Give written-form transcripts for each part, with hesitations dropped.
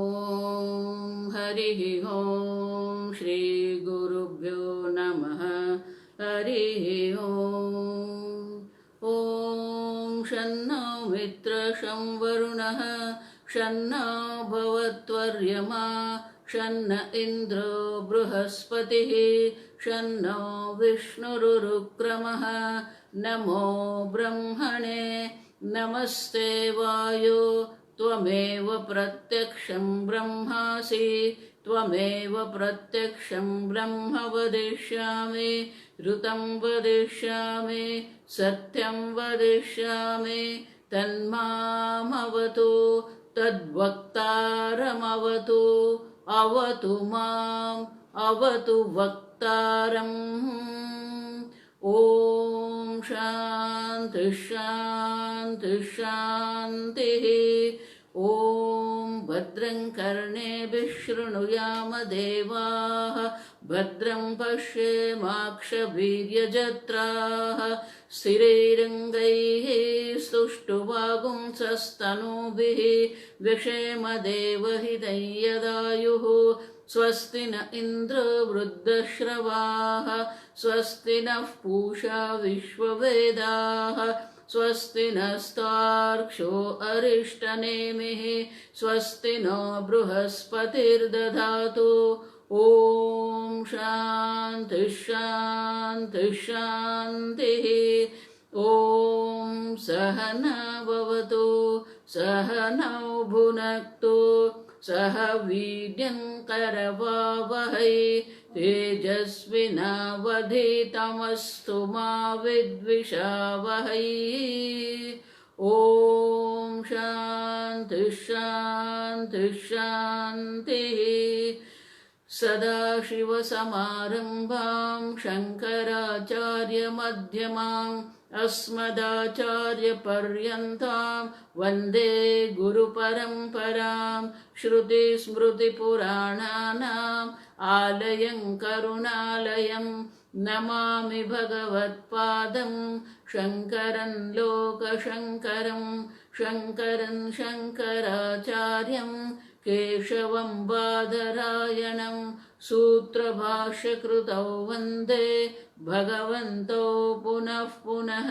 ॐ हरिः ॐ श्री गुरुभ्यो नमः। हरिः ॐ शन्नो मित्रं शं वरुणः शन्नो भवत्वर्यमा शन्न इन्द्रो बृहस्पतिः शन्नो विष्णुरुक्रमः। नमो ब्रह्मणे नमस्ते वायो त्वमेव प्रत्यक्षं ब्रह्मासि त्वमेव प्रत्यक्षं ब्रह्म वदिष्यामि ऋतं वदिष्यामि सत्यं वदिष्यामि तन्मामवतु तद्वक्तारमवतु अवतु माम् अवतु वक्तारम्। ॐ शान्ति शान्ति शान्तिः। ॐ भद्रं कर्णेभिः शृणुयाम देवाः भद्रं पश्येमाक्षवीर्यजत्राः स्थिरैरङ्गैः स्तुष्टुवागुंसस्तनूभिः व्यशेम देवहितं यदायुः। स्वस्ति न इन्द्रो वृद्धश्रवाः स्वस्ति नः पूषा विश्ववेदाः स्वस्ति नस्तार्क्ष्यो अरिष्टनेमिः स्वस्ति नो बृहस्पतिर्दधातु। ॐ शान्ति शान्ति शान्तिः। ॐ सहना भवतु सहनौ भुनक्तु सह वीर्यं करवावहै तेजस्विनावधीतमस्तु मा विद्विषावहै। ॐ शान्ति शान्ति शान्तिः। सदाशिवसमारम्भां शङ्कराचार्यमध्यमाम् अस्मदाचार्यपर्यन्तां वन्दे गुरुपरम्परां। श्रुतिस्मृतिपुराणानाम् आलयं करुणालयं नमामि भगवत्पादं शङ्करं लोकशङ्करं शङ्करं शङ्कराचार्यं केशवं बादरायणं सूत्रभाष्यकृतौ वन्दे भगवन्तौ पुनः पुनः।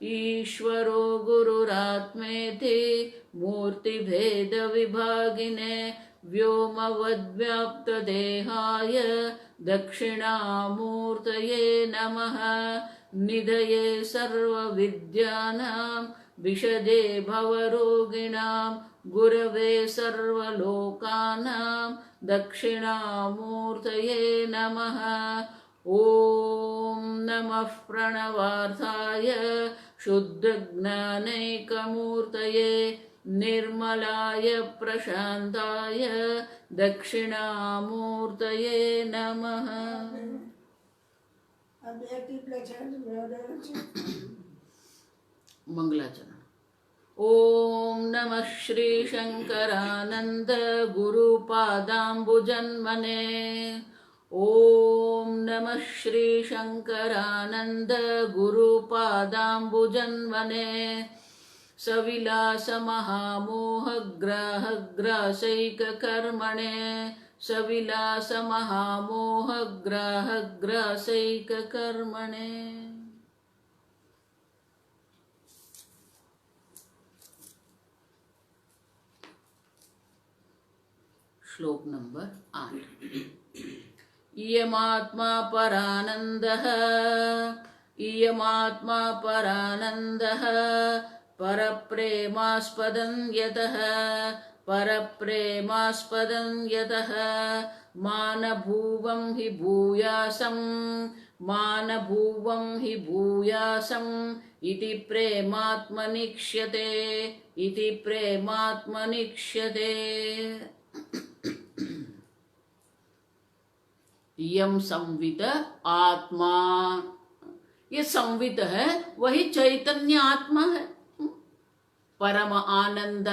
ईश्वरो गुरुरात्मेति मूर्तिभेदविभागिने व्योमवद्व्याप्तदेहाय दक्षिणामूर्तये नमः। निधये सर्वविद्यानां विशदे भवरोगिणां गुरवे सर्वलोकानां दक्षिणामूर्तये नमः। ॐ नमः प्रणवार्थाय शुद्धज्ञानैकमूर्तये निर्मलाय प्रशान्ताय दक्षिणामूर्तये नमः। मंगलाचरण। ॐ नमः श्री शंकरानंद गुरुपादाम्बुजन्मने। ॐ नमः श्री शंकरानंद गुरुपादाम्बुजन्मने। सविलासमहामोहग्राहग्रासैककर्मणे सविलासमहामोहग्राहग्रासैककर्मणे। श्लोक नंबर 8। इयमात्मा परानन्दः इयमात्मा परानन्दः परप्रेमास्पदं यतः परप्रेमास्पदं यतः मानभुवं हि भूयासं मानभुवं हि भूयासं इति प्रेमात्मनिक्ष्यते इति प्रेमात्मनिक्ष्यते। यम संवित आत्मा, ये संवित है वही चैतन्य आत्मा है। परम आनंद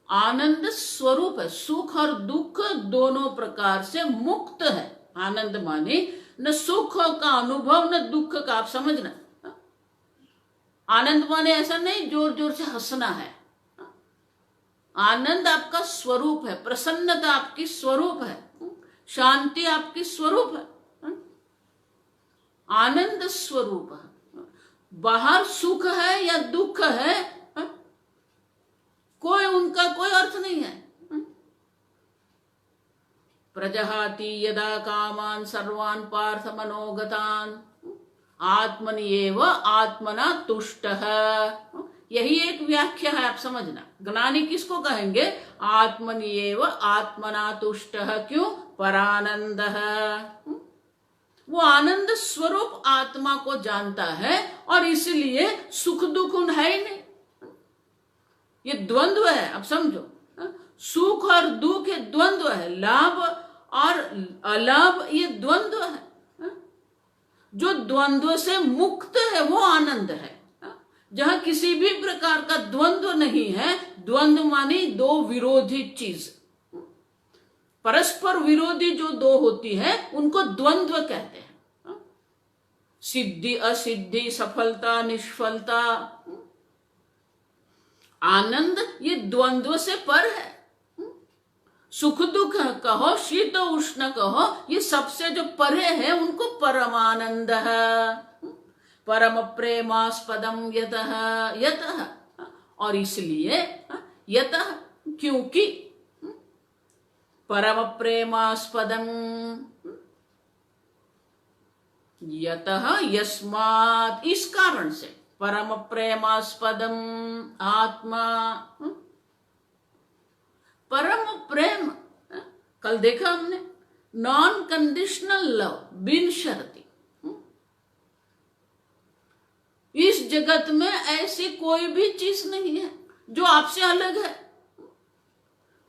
आनंद स्वरूप है, सुख और दुख दोनों प्रकार से मुक्त है। आनंद माने न सुख का अनुभव न दुख का, आप समझना। आनंद माने ऐसा नहीं जोर जोर से हंसना है। आनंद आपका स्वरूप है, प्रसन्नता आपकी स्वरूप है, शांति आपकी स्वरूप है, आनंद स्वरूप है। बाहर सुख है या दुख है, कोई उनका कोई अर्थ नहीं है। प्रजहाति यदा कामान सर्वान पार्थ मनोगतान आत्मनि एव आत्मना तुष्टः। यही एक व्याख्या है, आप समझना। ज्ञानी किसको कहेंगे? आत्मनि एव आत्मना तुष्टः। क्यों? परानंदः। वो आनंद स्वरूप आत्मा को जानता है और इसलिए सुख दुख है ही नहीं। ये द्वंद्व है, अब समझो। सुख और दुख ये द्वंद्व है, लाभ और अलाभ ये द्वंद्व है। जो द्वंद्व से मुक्त है वो आनंद है। जहां किसी भी प्रकार का द्वंद्व नहीं है, द्वंद्व माने दो विरोधी चीज, परस्पर विरोधी जो दो होती है उनको द्वंद्व कहते हैं। सिद्धि असिद्धि, सफलता निष्फलता। आनंद ये द्वंद्व से पर है। सुख दुख कहो, शीत उष्ण कहो, ये सबसे जो परे है उनको परमानंद है। परम प्रेमास्पदम यतः यतः। और इसलिए यतः क्योंकि परम प्रेमास्पदम, यतः यस्मात्, इस कारण से परम प्रेमास्पदम आत्मा। परम प्रेम कल देखा हमने, नॉन कंडीशनल लव, बिन शर्ती। इस जगत में ऐसी कोई भी चीज नहीं है जो आपसे अलग है।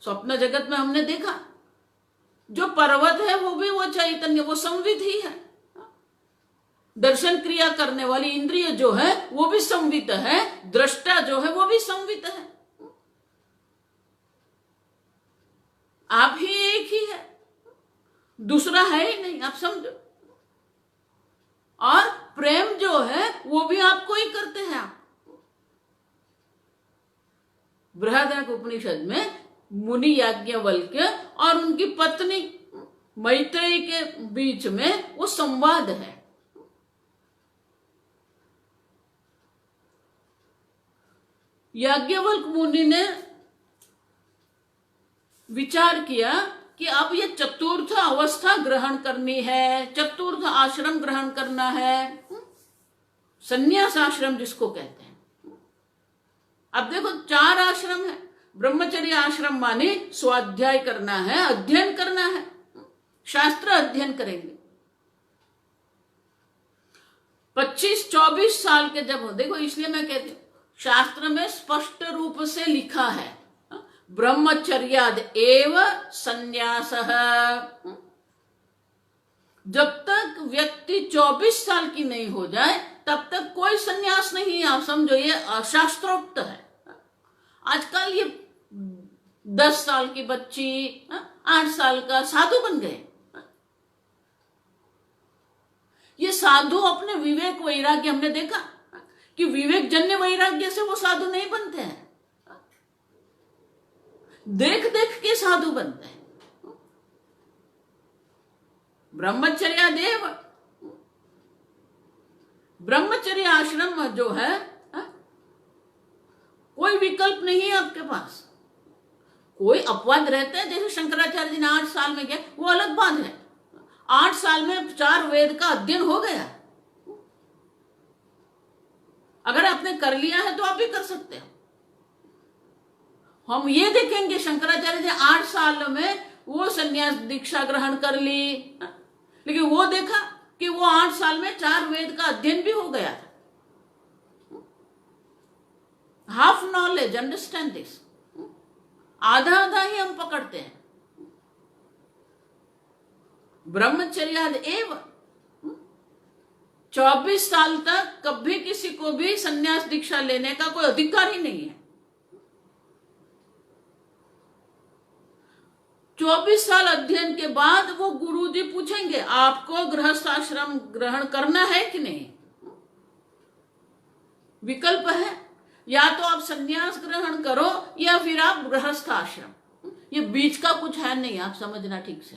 स्वप्न जगत में हमने देखा जो पर्वत है वो भी वो चैतन्य, वो संवित ही है। दर्शन क्रिया करने वाली इंद्रिय जो है वो भी संवित है, दृष्टा जो है वो भी संवित है। आप ही एक ही है, दूसरा है ही नहीं, आप समझो। और प्रेम जो है वो भी आपको ही करते हैं। आप बृहदारण्यक उपनिषद में मुनि याज्ञवल्क्य और उनकी पत्नी मैत्रेयी के बीच में वो संवाद है। याज्ञवल्क्य मुनि ने विचार किया कि अब ये चतुर्थ अवस्था ग्रहण करनी है, चतुर्थ आश्रम ग्रहण करना है, संन्यास आश्रम जिसको कहते हैं। अब देखो 4 आश्रम है। ब्रह्मचर्य आश्रम माने स्वाध्याय करना है, अध्ययन करना है, शास्त्र अध्ययन करेंगे। 25-24 साल के जब हो, देखो इसलिए मैं कहती हूं शास्त्र में स्पष्ट रूप से लिखा है ब्रह्मचर्याद एव संन्यासः। जब तक व्यक्ति 24 साल की नहीं हो जाए तब तक कोई संन्यास नहीं है। आप समझो ये अशास्त्रोक्त है। आजकल ये 10 साल की बच्ची 8 साल का साधु बन गए। ये साधु अपने विवेक वैराग्य, हमने देखा कि विवेक जन्य वैराग्य से वो साधु नहीं बनते हैं, देख देख के साधु बनते हैं। ब्रह्मचर्यादेव, ब्रह्मचर्य आश्रम जो है कोई विकल्प नहीं है आपके पास। कोई अपवाद रहते हैं, जैसे शंकराचार्य जी ने 8 साल में किया, वो अलग बात है। 8 साल में 4 वेद का अध्ययन हो गया। अगर आपने कर लिया है तो आप भी कर सकते हो। हम ये देखेंगे शंकराचार्य जी 8 साल में वो संन्यास दीक्षा ग्रहण कर ली, लेकिन वो देखा कि वो 8 साल में 4 वेद का अध्ययन भी हो गया था। Half knowledge, understand this. आधा आधा ही हम पकड़ते हैं। ब्रह्मचर्याद एव 24 साल तक कभी किसी को भी संन्यास दीक्षा लेने का कोई अधिकार ही नहीं है। 24 साल अध्ययन के बाद वो गुरुजी पूछेंगे आपको गृहस्थ आश्रम ग्रहण करना है कि नहीं। विकल्प है, या तो आप संन्यास ग्रहण करो या फिर आप गृहस्थ आश्रम। ये बीच का कुछ है नहीं, आप समझना ठीक से।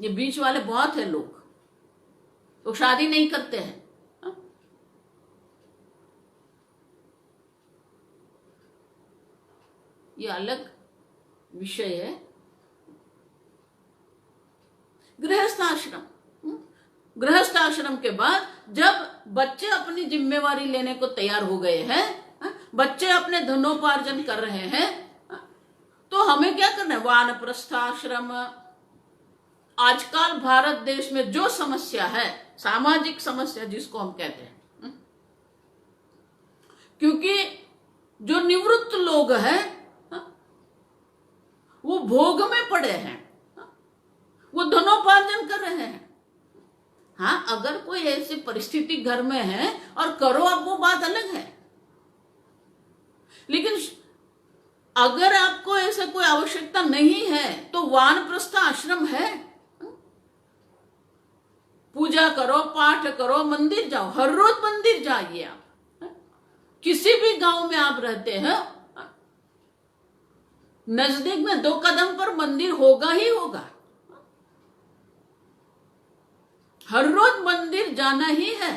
ये बीच वाले बहुत है लोग, तो शादी नहीं करते हैं। ये अलग विषय है। गृहस्थ आश्रम, गृहस्थ आश्रम के बाद जब बच्चे अपनी जिम्मेवारी लेने को तैयार हो गए हैं, बच्चे अपने धनोपार्जन कर रहे हैं, तो हमें क्या करना है? वानप्रस्थाश्रम। आजकल भारत देश में जो समस्या है, सामाजिक समस्या जिसको हम कहते हैं, क्योंकि जो निवृत्त लोग हैं वो भोग में पड़े हैं, वो धनोपार्जन कर रहे हैं। हाँ, अगर कोई ऐसी परिस्थिति घर में है और करो, अब वो बात अलग है। लेकिन अगर आपको ऐसा कोई आवश्यकता नहीं है तो वानप्रस्थ आश्रम है। पूजा करो, पाठ करो, मंदिर जाओ, हर रोज मंदिर जाइए। आप किसी भी गांव में आप रहते हैं, नजदीक में 2 कदम पर मंदिर होगा ही होगा। हर रोज मंदिर जाना ही है।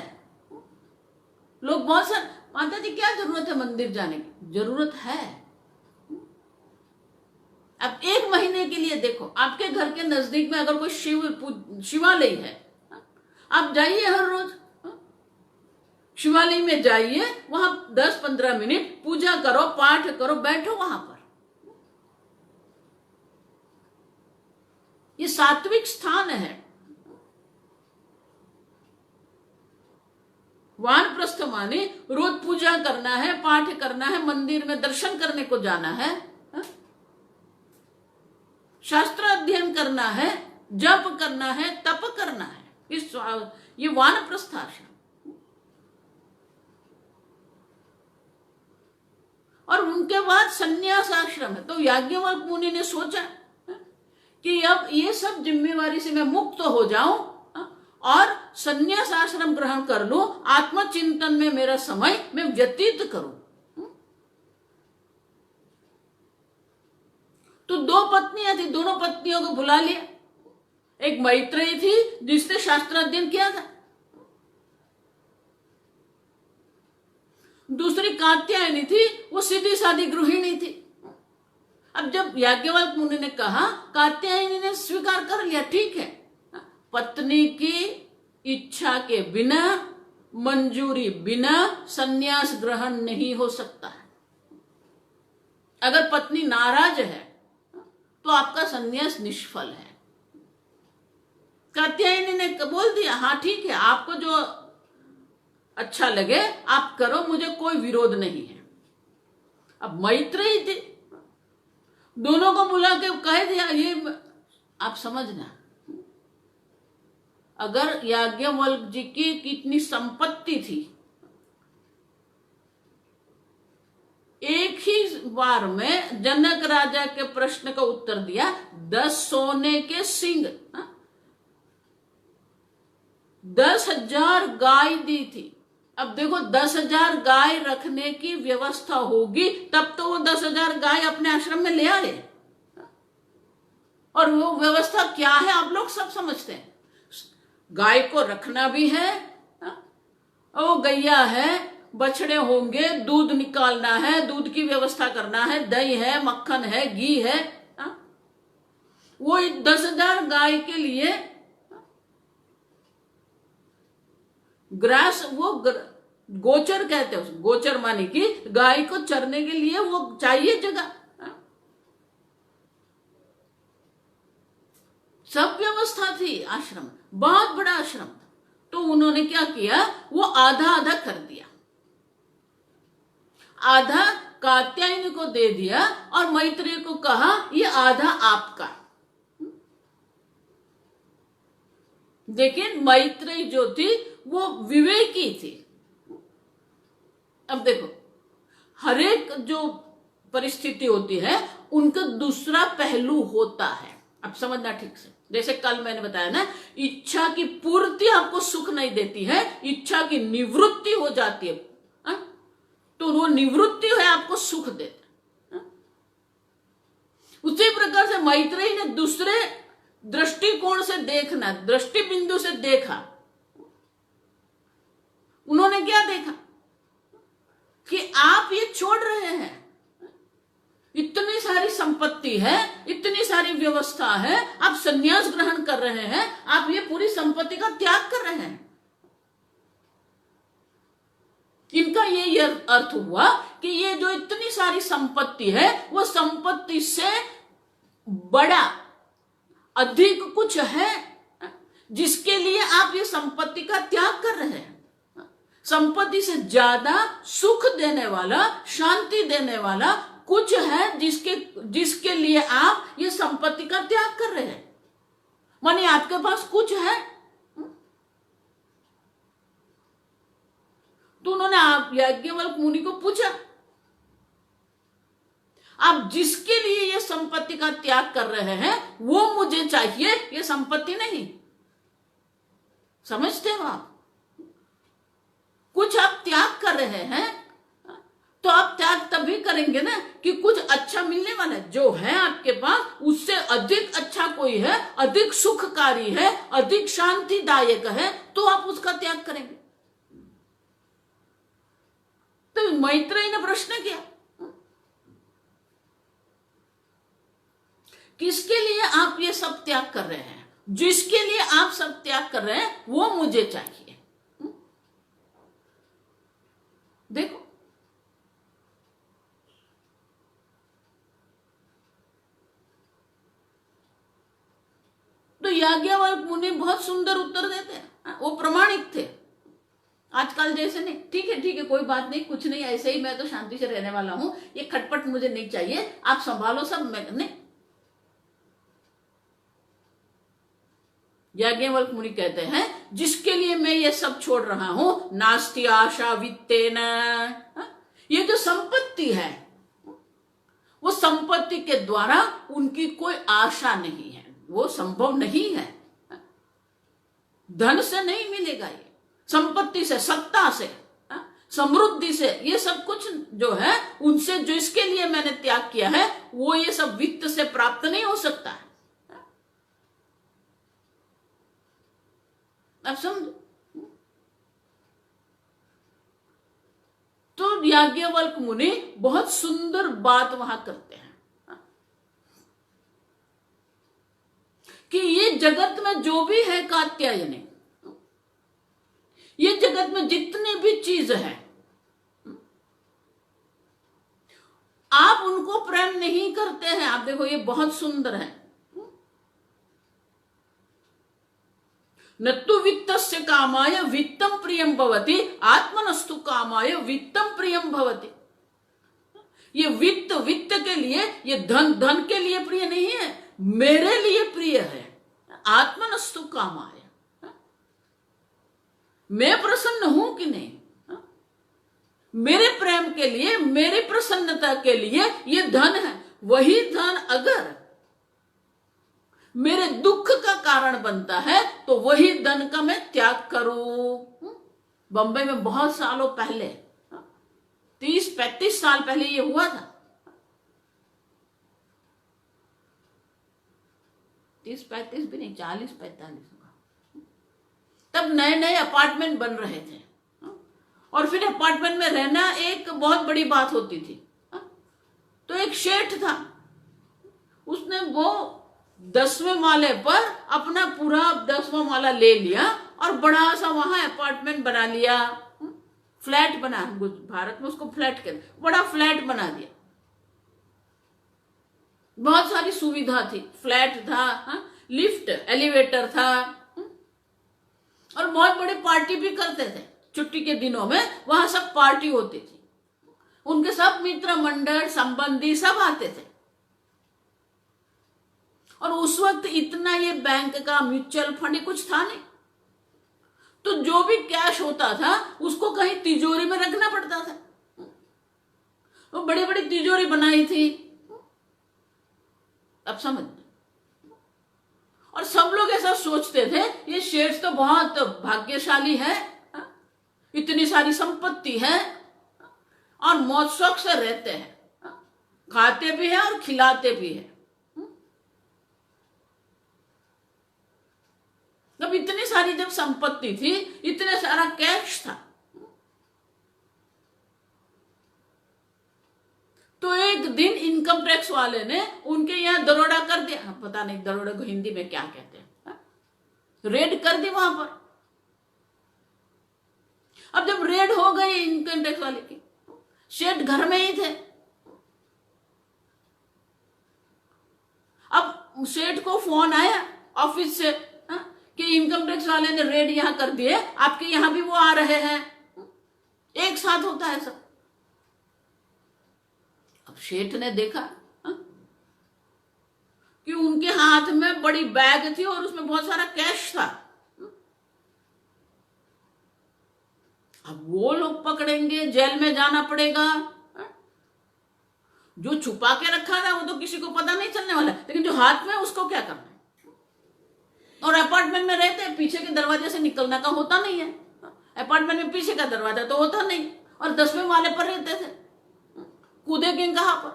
लोग बहुत सारे, माता जी क्या जरूरत है मंदिर जाने की? जरूरत है। अब 1 महीने के लिए देखो, आपके घर के नजदीक में अगर कोई शिवालय है, आप जाइए हर रोज शिवालय में जाइए, वहां 10-15 मिनट पूजा करो, पाठ करो, बैठो वहां पर। ये सात्विक स्थान है। वानप्रस्थ माने रोज पूजा करना है, पाठ करना है, मंदिर में दर्शन करने को जाना है, शास्त्र अध्ययन करना है, जप करना है, तप करना है। ये वानप्रस्थ आश्रम। और उनके बाद संन्यास आश्रम है। तो याज्ञवल्क्य मुनि ने सोचा कि अब ये सब जिम्मेवारी से मैं मुक्त हो जाऊं और संन्यास आश्रम ग्रहण कर लूं, आत्मचिंतन में मेरा समय मैं व्यतीत करूं। तो 2 पत्नियां थी, दोनों पत्नियों को बुला लिया। एक मैत्रेयी थी जिसने शास्त्र अध्ययन किया था, दूसरी कात्यायनी थी, वो सीधी सादी गृहिणी थी। अब जब याज्ञवल्क्य मुनि ने कहा, कात्यायनी ने स्वीकार कर लिया, ठीक है, पत्नी की इच्छा के बिना, मंजूरी बिना संन्यास ग्रहण नहीं हो सकता है। अगर पत्नी नाराज है तो आपका संन्यास निष्फल है। कात्यायनी ने बोल दिया, हाँ ठीक है, आपको जो अच्छा लगे आप करो, मुझे कोई विरोध नहीं है। अब मैत्रेयी थी, दोनों को बुला के कह दिया। ये आप समझना, अगर याज्ञवल्क्य जी की कितनी संपत्ति थी, एक ही बार में जनक राजा के प्रश्न का उत्तर दिया। 10 सोने के सिंह, 10,000 गाय दी थी। अब देखो, 10,000 गाय रखने की व्यवस्था होगी तब तो वो 10,000 गाय अपने आश्रम में ले आए। और वो व्यवस्था क्या है आप लोग सब समझते हैं। गाय को रखना भी है, वो गैया है, बछड़े होंगे, दूध निकालना है, दूध की व्यवस्था करना है, दही है, मक्खन है, घी है। वो 10,000 गाय के लिए ग्रास, वो गोचर कहते हैं, गोचर माने कि गाय को चरने के लिए वो चाहिए जगह। सब व्यवस्था थी आश्रम, बहुत बड़ा आश्रम था। तो उन्होंने क्या किया, वो आधा आधा कर दिया। आधा कात्यायनी को दे दिया और मैत्रेयी को कहा, ये आधा आपका। लेकिन मैत्रेयी जो थी वो विवेकी थी। अब देखो, हर एक जो परिस्थिति होती है उनका दूसरा पहलू होता है। अब समझना ठीक से। जैसे कल मैंने बताया ना, इच्छा की पूर्ति आपको सुख नहीं देती है, इच्छा की निवृत्ति हो जाती है, तो वो निवृत्ति है आपको सुख देता। उसी प्रकार से मैत्रेयी ने दूसरे दृष्टिकोण से देखना, दृष्टि बिंदु से देखा। उन्होंने क्या देखा कि आप ये छोड़ रहे हैं, इतनी सारी संपत्ति है, इतनी सारी व्यवस्था है, आप संन्यास ग्रहण कर रहे हैं, आप ये पूरी संपत्ति का त्याग कर रहे हैं। इनका ये अर्थ हुआ कि ये जो इतनी सारी संपत्ति है, वो संपत्ति से बड़ा अधिक कुछ है जिसके लिए आप ये संपत्ति का त्याग कर रहे हैं। संपत्ति से ज्यादा सुख देने वाला, शांति देने वाला कुछ है जिसके लिए आप ये संपत्ति का त्याग कर रहे हैं। माने आपके पास कुछ है, तो उन्होंने आप याज्ञवल्क्य मुनि को पूछा, आप जिसके लिए ये संपत्ति का त्याग कर रहे हैं वो मुझे चाहिए, ये संपत्ति नहीं। समझते हो आप? कुछ आप त्याग कर रहे हैं तो आप त्याग तभी करेंगे ना कि कुछ अच्छा मिलने वाला है। जो है आपके पास उससे अधिक अच्छा कोई है, अधिक सुखकारी है, अधिक शांतिदायक है, तो आप उसका त्याग करेंगे। तो मैत्रेयी ने प्रश्न किया, किसके लिए आप ये सब त्याग कर रहे हैं? जिसके लिए आप सब त्याग कर रहे हैं वो मुझे चाहिए। देखो, तो याज्ञवल्क्य मुनि बहुत सुंदर उत्तर देते हैं, वो प्रमाणिक थे, आजकल जैसे नहीं। ठीक है कोई बात नहीं, कुछ नहीं, ऐसे ही मैं तो शांति से रहने वाला हूं, ये खटपट मुझे नहीं चाहिए, आप संभालो सब, मैं नहीं। याज्ञवल्क्य मुनि कहते हैं, जिसके लिए मैं ये सब छोड़ रहा हूं, नास्ति आशा वित्तेन, ये जो संपत्ति है वो संपत्ति के द्वारा उनकी कोई आशा नहीं है, वो संभव नहीं है। धन से नहीं मिलेगा, ये संपत्ति से, सत्ता से, समृद्धि से, ये सब कुछ जो है उनसे, जो इसके लिए मैंने त्याग किया है, वो ये सब वित्त से प्राप्त नहीं हो सकता है। अब समझो, तो याज्ञवल्क्य मुनि बहुत सुंदर बात वहां करते हैं कि ये जगत में जो भी है कात्यायनी, ये जगत में जितनी भी चीज है, आप उनको प्रेम नहीं करते हैं। आप देखो, ये बहुत सुंदर है। न तो वित्तस्य कामाय वित्तम प्रियम भवति, आत्मनस्तु कामाय वित्तम प्रियम भवति। ये वित्त के लिए, ये धन के लिए प्रिय नहीं है, मेरे लिए प्रिय है। आत्मनस्तु कामाय, मैं प्रसन्न हूं कि नहीं, मेरे प्रेम के लिए, मेरी प्रसन्नता के लिए ये धन है। वही धन अगर मेरे दुख का कारण बनता है तो वही धन का मैं त्याग करूं। बंबई में बहुत सालों पहले, 30-35 साल पहले ये हुआ था। 30-35 भी नहीं, 40-45 हुआ। तब नए नए अपार्टमेंट बन रहे थे और फिर अपार्टमेंट में रहना एक बहुत बड़ी बात होती थी। तो एक शेठ था, उसने वो 10वें माले पर अपना पूरा 10वां माला ले लिया और बड़ा सा वहां अपार्टमेंट बना लिया, फ्लैट बना, भारत में उसको फ्लैट कहते, बड़ा फ्लैट बना दिया। बहुत सारी सुविधा थी, फ्लैट था, लिफ्ट, एलिवेटर था, और बहुत बड़ी पार्टी भी करते थे। छुट्टी के दिनों में वहां सब पार्टी होती थी, उनके सब मित्र मंडल संबंधी सब आते थे। और उस वक्त इतना ये बैंक का म्यूचुअल फंड कुछ था नहीं, तो जो भी कैश होता था उसको कहीं तिजोरी में रखना पड़ता था। वो बड़ी बड़ी तिजोरी बनाई थी, अब समझ। और सब लोग ऐसा सोचते थे ये शेठ तो बहुत भाग्यशाली है, इतनी सारी संपत्ति है और मौज शौक से रहते हैं, खाते भी हैं और खिलाते भी हैं। जब इतनी सारी जब संपत्ति थी, इतने सारा कैश था, तो एक दिन इनकम टैक्स वाले ने उनके यहाँ दरोड़ा कर दिया। पता नहीं दरोड़े को हिंदी में क्या कहते हैं, रेड कर दी वहां पर। अब जब रेड हो गई इनकम टैक्स वाले की, शेठ घर में ही थे। अब सेठ को फोन आया ऑफिस से कि इनकम टैक्स वाले ने रेड यहां कर दिए, आपके यहां भी वो आ रहे हैं। एक साथ होता है सब। अब सेठ ने देखा कि उनके हाथ में बड़ी बैग थी और उसमें बहुत सारा कैश था। अब वो लोग पकड़ेंगे, जेल में जाना पड़ेगा। जो छुपा के रखा था वो तो किसी को पता नहीं चलने वाला, लेकिन जो हाथ में उसको क्या करना है। और अपार्टमेंट में रहते हैं, पीछे के दरवाजे से निकलना का होता नहीं है। अपार्टमेंट में पीछे का दरवाजा तो होता नहीं, और 10वें माले पर रहते थे, कूदेंगे कहां पर।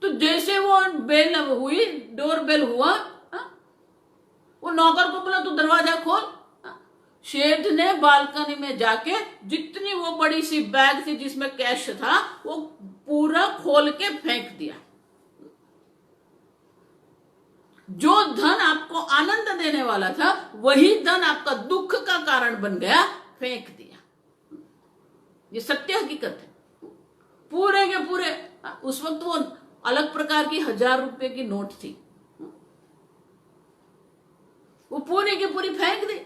तो जैसे वो बेल हुई, डोर बेल हुआ, वो नौकर को बोला तू दरवाजा खोल। शेठ ने बालकनी में जाके जितनी वो बड़ी सी बैग थी जिसमें कैश था वो पूरा खोल के फेंक दिया। जो धन आपको आनंद देने वाला था वही धन आपका दुख का कारण बन गया, फेंक दिया। ये सत्य हकीकत है। पूरे के पूरे, उस वक्त वो अलग प्रकार की 1000 रुपए की नोट थी, वो पूरी की पूरी फेंक दी।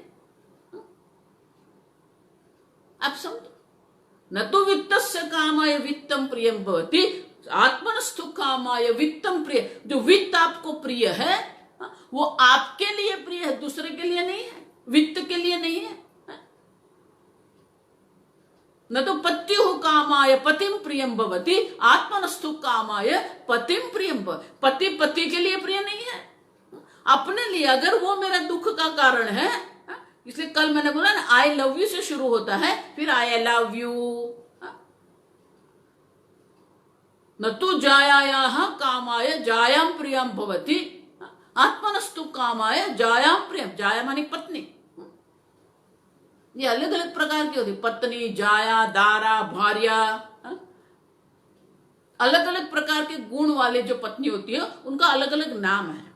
आप समझो, न तो वित्तस्य कामाय वित्तम प्रियम भवति, आत्मनस्तु कामाय वित्तम प्रिय। जो वित्त आपको प्रिय है वो आपके लिए प्रिय है, दूसरे के लिए नहीं है, वित्त के लिए नहीं है। न तो पत्यु कामाय पतिम प्रियम भवति, आत्मनस्तु कामाय पतिम प्रियम। पति पति के लिए प्रिय नहीं है, अपने लिए। अगर वो मेरा दुख का कारण है, इसलिए कल मैंने बोला ना आई लव यू से शुरू होता है, फिर आई लव यू। न तो जायायाः कामाय जायाम प्रियम भवति, आत्मनस्तु कामाय जायाम प्रियम। जाया मानी पत्नी। ये अलग अलग प्रकार की होती, पत्नी, जाया, दारा, भार्या। अलग अलग प्रकार के गुण वाले जो पत्नी होती है उनका अलग अलग नाम है।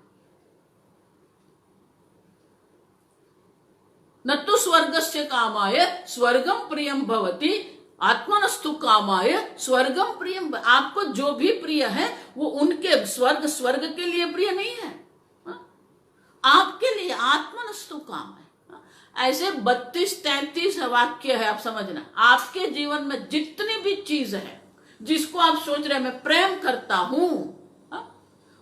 न तो स्वर्गस्य कामाय स्वर्गम प्रियम भवति, आत्मनस्तु कामाय स्वर्गम प्रियम। आपको जो भी प्रिय है वो उनके स्वर्ग के लिए प्रिय नहीं है, आपके लिए आत्मनस्तु काम है। ऐसे 32-33 वाक्य है, आप समझना। आपके जीवन में जितनी भी चीज है जिसको आप सोच रहे हैं मैं प्रेम करता हूं,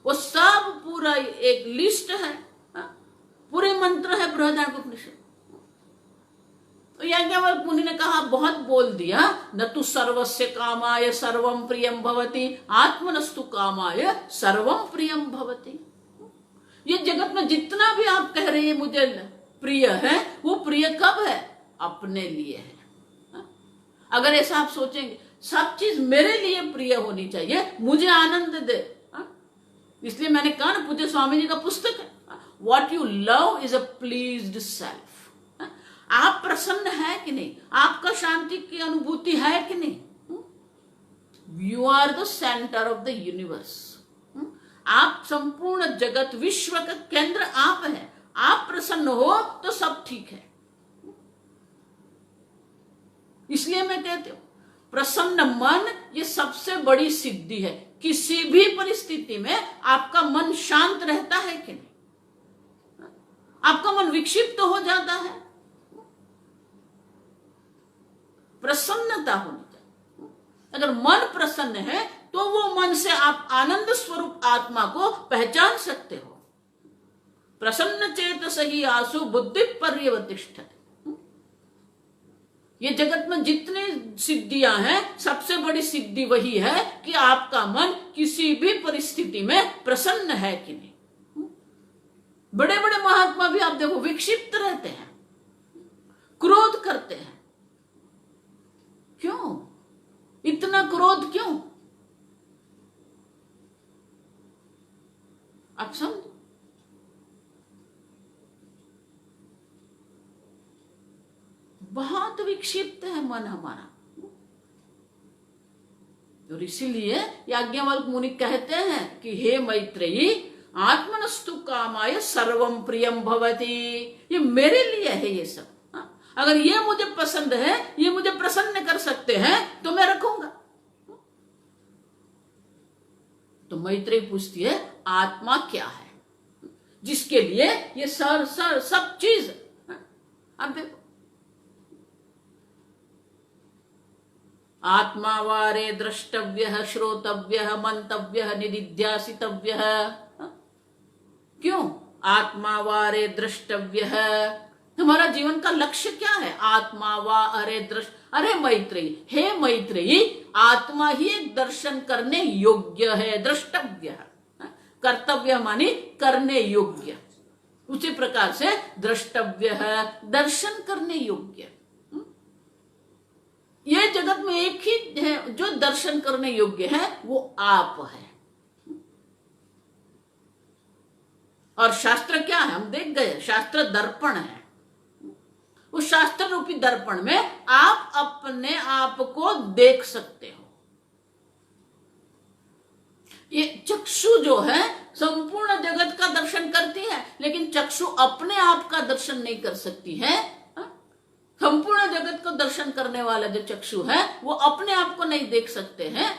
वो सब पूरा एक लिस्ट है, पूरे मंत्र है बृहदारण्यकोपनिषद। तो याज्ञवल्क्य मुनि ने कहा बहुत बोल दिया, न तो सर्वस्य कामाय सर्वम प्रियम भवति, आत्मनस्तु कामाय सर्वम प्रियम भवति। ये जगत में जितना भी आप कह रहे हैं मुझे प्रिय है, वो प्रिय कब है? अपने लिए है। अगर ऐसा आप सोचेंगे सब चीज मेरे लिए प्रिय होनी चाहिए, मुझे आनंद दे, इसलिए मैंने कहा ना, पूज्य स्वामी जी का पुस्तक है, what you love is a pleased self. आप प्रसन्न है कि नहीं? आपका शांति की अनुभूति है कि नहीं? You are the centre of the universe. आप संपूर्ण जगत विश्व का केंद्र आप है। आप प्रसन्न हो तो सब ठीक है। इसलिए मैं कहती हूं प्रसन्न मन ये सबसे बड़ी सिद्धि है। किसी भी परिस्थिति में आपका मन शांत रहता है कि नहीं? आपका मन विक्षिप्त तो हो जाता है। प्रसन्नता होनी चाहिए। अगर मन प्रसन्न है तो वो मन से आप आनंद स्वरूप आत्मा को पहचान सकते हो। प्रसन्न चेतसहि आसु बुद्धि पर्यवतिष्ठति। ये जगत में जितने सिद्धियां हैं, सबसे बड़ी सिद्धि वही है कि आपका मन किसी भी परिस्थिति में प्रसन्न है कि नहीं। बड़े बड़े महात्मा भी आप देखो विक्षिप्त रहते हैं, क्रोध करते हैं। क्यों इतना क्रोध, क्यों? आप समझो। बहुत विक्षिप्त है मन हमारा। और इसीलिए याज्ञवल्क्य मुनि कहते हैं कि हे मैत्रेयी, आत्मनस्तु कामाय सर्वम प्रियम भवति। ये मेरे लिए है ये सब। अगर ये मुझे पसंद है, ये मुझे प्रसन्न कर सकते हैं, तो मैं रखूंगा। तो मैत्रेयी पूछती है आत्मा क्या है जिसके लिए ये सब चीज। अब देखो, आत्मा वारे द्रष्टव्य, श्रोतव्य, मंतव्य, निदिध्यासितव्य। क्यों आत्मा वारे द्रष्टव्य? हमारा जीवन का लक्ष्य क्या है? आत्मा वा अरे अरे मैत्रेयी, हे मैत्रेयी, आत्मा ही एक दर्शन करने योग्य है, द्रष्टव्य है। कर्तव्य मानी करने योग्य, उसी प्रकार से द्रष्टव्य है, दर्शन करने योग्य। ये जगत में एक ही है जो दर्शन करने योग्य है, वो आप है। और शास्त्र क्या है हम देख गए, शास्त्र दर्पण है। उस शास्त्र रूपी दर्पण में आप अपने आप को देख सकते हो। ये चक्षु जो है संपूर्ण जगत का दर्शन करती है, लेकिन चक्षु अपने आप का दर्शन नहीं कर सकती है। संपूर्ण जगत को दर्शन करने वाला जो चक्षु है वो अपने आप को नहीं देख सकते हैं।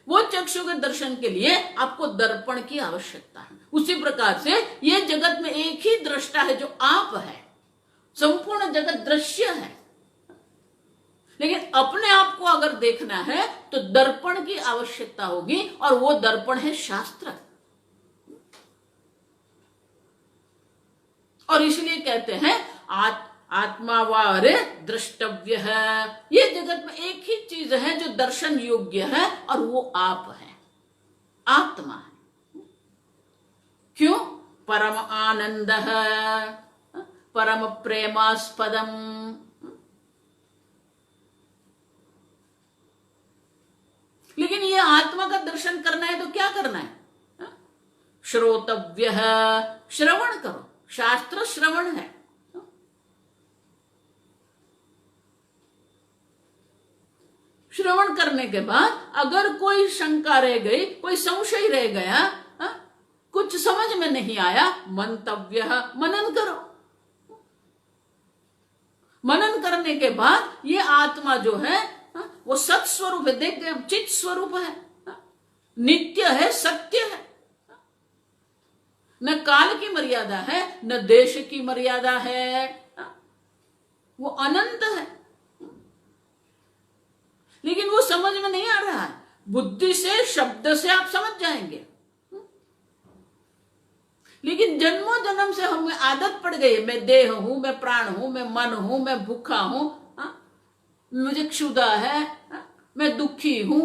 वो चक्षु के दर्शन के लिए आपको दर्पण की आवश्यकता है। उसी प्रकार से ये जगत में एक ही दृष्टा है जो आप है। संपूर्ण जगत दृश्य है, लेकिन अपने आप को अगर देखना है तो दर्पण की आवश्यकता होगी, और वो दर्पण है शास्त्र। और इसलिए कहते हैं आत्मा वारे द्रष्टव्य है। ये जगत में एक ही चीज है जो दर्शन योग्य है, और वो आप है, आत्मा है। क्यों? परम आनंद है, परम प्रेमास्पदम। लेकिन ये आत्मा का दर्शन करना है तो क्या करना है? श्रोतव्य है, श्रवण करो। शास्त्र श्रवण है। श्रवण करने के बाद अगर कोई शंका रह गई, कोई संशय रह गया, कुछ समझ में नहीं आया, मंतव्य, मनन करो। मनन करने के बाद ये आत्मा जो है वो सत्स्वरूप है, देख गए, चित स्वरूप है, नित्य है, सत्य है। न काल की मर्यादा है, न देश की मर्यादा है, वो अनंत है। लेकिन वो समझ में नहीं आ रहा है। बुद्धि से, शब्द से आप समझ जाएंगे, लेकिन जन्मों जन्म से हमें आदत पड़ गई है। मैं देह हूं, मैं प्राण हूं, मैं मन हूं, मैं भूखा हूं, मुझे क्षुधा है, मैं दुखी हूं,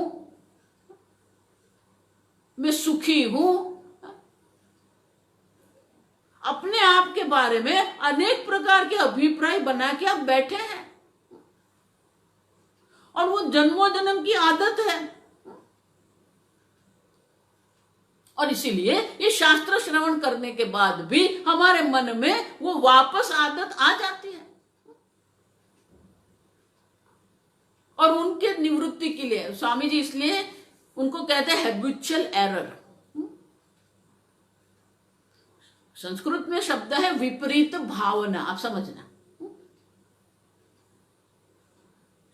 मैं सुखी हूं। अपने आप के बारे में अनेक प्रकार के अभिप्राय बना के आप बैठे हैं, और वो जन्मों जन्म की आदत है। और इसीलिए ये शास्त्र श्रवण करने के बाद भी हमारे मन में वो वापस आदत आ जाती है। और उनके निवृत्ति के लिए स्वामी जी इसलिए उनको कहते हैं हैबिचुअल एरर। संस्कृत में शब्द है विपरीत भावना, आप समझना।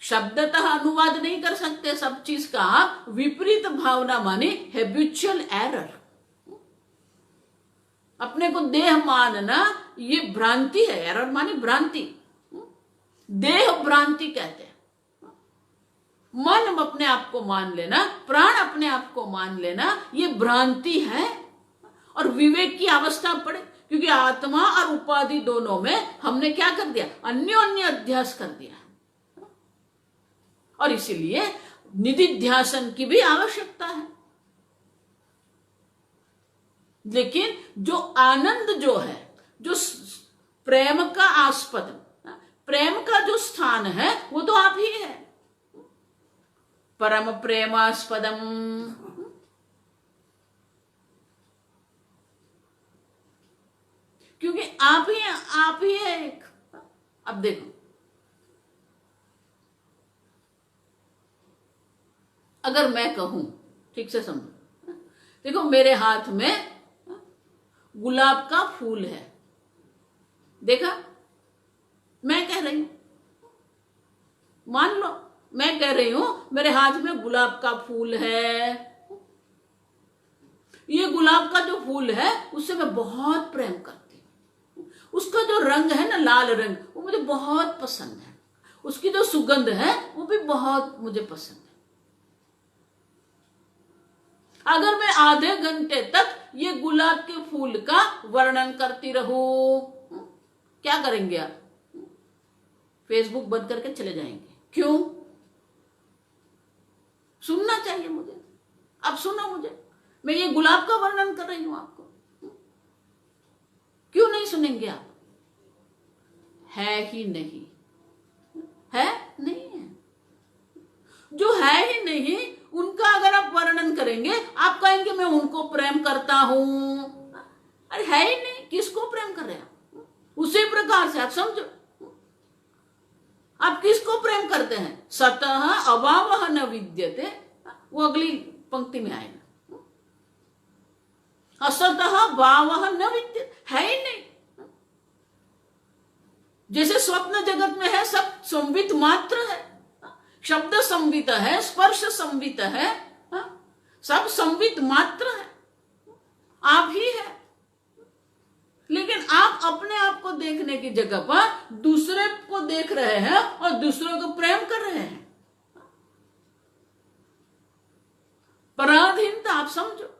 शब्दतः अनुवाद नहीं कर सकते सब चीज का। विपरीत भावना माने हैबिचुअल एरर। अपने को देह मानना ये भ्रांति है। एरर माने भ्रांति, देह भ्रांति कहते हैं। मन अपने आप को मान लेना, प्राण अपने आप को मान लेना, ये भ्रांति है। और विवेक की अवस्था पड़े, क्योंकि आत्मा और उपाधि दोनों में हमने क्या कर दिया? अन्योन्य अध्यास कर दिया। और इसीलिए निधिध्यासन की भी आवश्यकता है। लेकिन जो आनंद जो है, जो प्रेम का आस्पद, प्रेम का जो स्थान है, वो तो आप ही है। परम प्रेमास्पदम, क्योंकि आप ही है एक। अब देखो, अगर मैं कहूं, ठीक से समझो, देखो मेरे हाथ में गुलाब का फूल है, देखा, मैं कह रही हूं, मान लो मैं कह रही हूं मेरे हाथ में गुलाब का फूल है, ये गुलाब का जो फूल है उससे मैं बहुत प्रेम करती हूं, उसका जो रंग है ना, लाल रंग, वो मुझे बहुत पसंद है, उसकी जो सुगंध है वो भी बहुत मुझे पसंद है। अगर मैं आधे घंटे तक ये गुलाब के फूल का वर्णन करती रहूं, क्या करेंगे आप? फेसबुक बंद करके चले जाएंगे। क्यों? सुनना चाहिए मुझे, अब सुनो मुझे, मैं ये गुलाब का वर्णन कर रही हूं आपको, क्यों नहीं सुनेंगे आप? है ही नहीं, है नहीं है, जो है ही नहीं उनका अगर आप वर्णन करेंगे, आप कहेंगे मैं उनको प्रेम करता हूं। अरे है ही नहीं, किसको प्रेम कर रहे हैं? उसी प्रकार से आप समझो, आप किसको प्रेम करते हैं? सतः अभावः न विद्यते, वो अगली पंक्ति में आएगा। असतः भावः न विद्यते, है ही नहीं। जैसे स्वप्न जगत में है सब संवित मात्र है, शब्द संवित है, स्पर्श संवित है, सब संवित मात्र है, आप ही है। लेकिन आप अपने आप को देखने की जगह पर दूसरे को देख रहे हैं और दूसरों को प्रेम कर रहे हैं। पराधीनता आप समझो।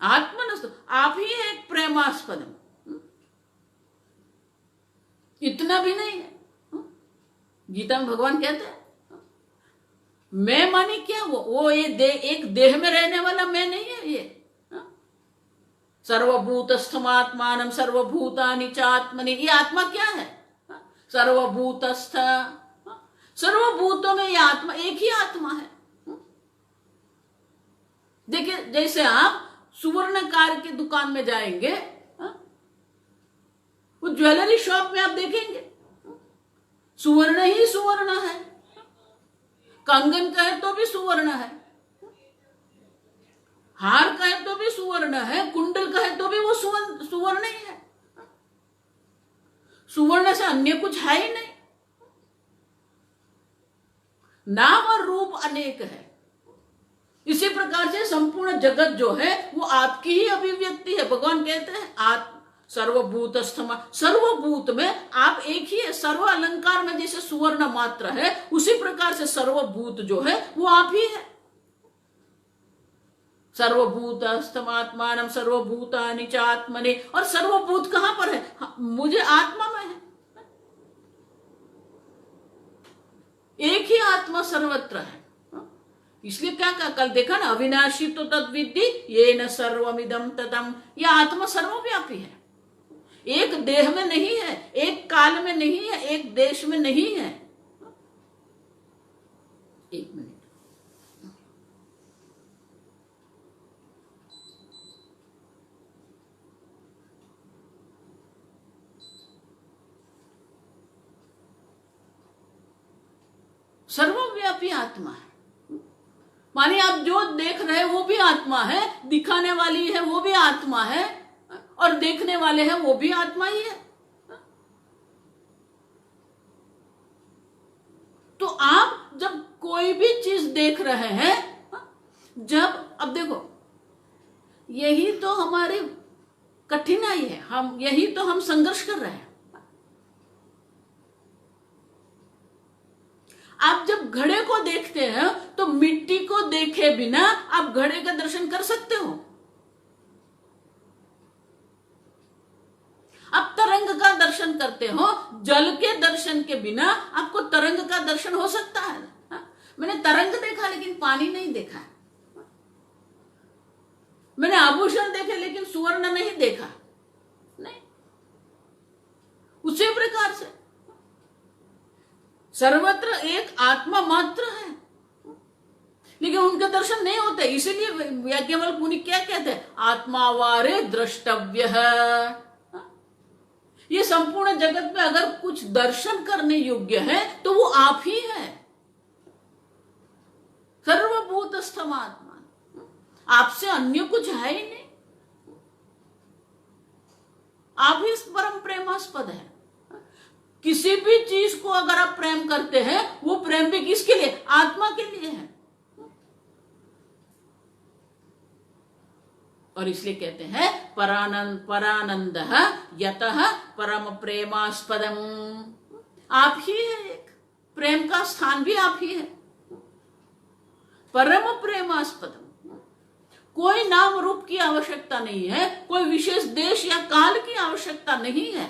आत्मनस्तु, आप ही है एक प्रेमास्पदम, इतना भी नहीं है। गीता में भगवान कहते हैं, मैं मानी क्या? वो ये एक देह में रहने वाला मैं नहीं है। ये सर्वभूतस्थमात्मानं सर्वभूतानि चात्मनि, ये आत्मा क्या है? सर्वभूतस्थ, सर्वभूतों में ये आत्मा एक ही आत्मा है। देखिए, जैसे आप सुवर्णकार की दुकान में जाएंगे, वो ज्वेलरी शॉप में आप देखेंगे सुवर्ण ही सुवर्ण है, कंगन कहे तो भी सुवर्ण है, हार कहे तो भी सुवर्ण है, कुंडल कहे तो भी वो सुवर्ण ही है। सुवर्ण से अन्य कुछ है ही नहीं। नाम और रूप अनेक है। इसी प्रकार से संपूर्ण जगत जो है वो आपकी ही अभिव्यक्ति है। भगवान कहते हैं सर्वभूतस्थम, सर्वभूत में आप एक ही है। सर्व अलंकार में जैसे सुवर्ण मात्र है, उसी प्रकार से सर्वभूत जो है वो आप ही है। सर्वभूतस्थमात्मानं सर्वभूतानि चात्मनि, और सर्वभूत कहां पर है? मुझे आत्मा में है। एक ही आत्मा सर्वत्र है। इसलिए क्या कहा? कल देखा ना, अविनाशी तो तद्विद्धि येन सर्वमिदं ततम्। यह आत्मा सर्वव्यापी है, एक देह में नहीं है, एक काल में नहीं है, एक देश में नहीं है। एक मिनट, सर्वव्यापी आत्मा है। मानिए आप जो देख रहे हैं वो भी आत्मा है, दिखाने वाली है वो भी आत्मा है, और देखने वाले हैं वो भी आत्मा ही है। तो आप जब कोई भी चीज देख रहे हैं, जब, अब देखो, यही तो हमारी कठिनाई है, यही तो हम संघर्ष कर रहे हैं। आप जब घड़े को देखते हैं तो मिट्टी को देखे बिना आप घड़े का दर्शन कर सकते हो। आप तरंग का दर्शन करते करते हो, जल के दर्शन के बिना आपको तरंग का दर्शन हो सकता है? मैंने तरंग देखा लेकिन पानी नहीं देखा। मैंने आभूषण देखे लेकिन सुवर्ण नहीं देखा। नहीं, उसी प्रकार से सर्वत्र एक आत्मा मात्र है, लेकिन उनके दर्शन नहीं होते। इसीलिए याज्ञवल्क्य मुनि क्या कहते हैं? आत्मावारे द्रष्टव्य है। ये संपूर्ण जगत में अगर कुछ दर्शन करने योग्य है तो वो आप ही है। सर्वभूतस्थम आत्मा, आपसे अन्य कुछ है ही नहीं। आप ही परम प्रेमास्पद है। किसी भी चीज को अगर आप प्रेम करते हैं, वो प्रेम भी किसके लिए? आत्मा के लिए है। और इसलिए कहते हैं परानंद यतः परम प्रेमास्पदम। आप ही है, एक प्रेम का स्थान भी आप ही है। परम प्रेमास्पदम, कोई नाम रूप की आवश्यकता नहीं है, कोई विशेष देश या काल की आवश्यकता नहीं है।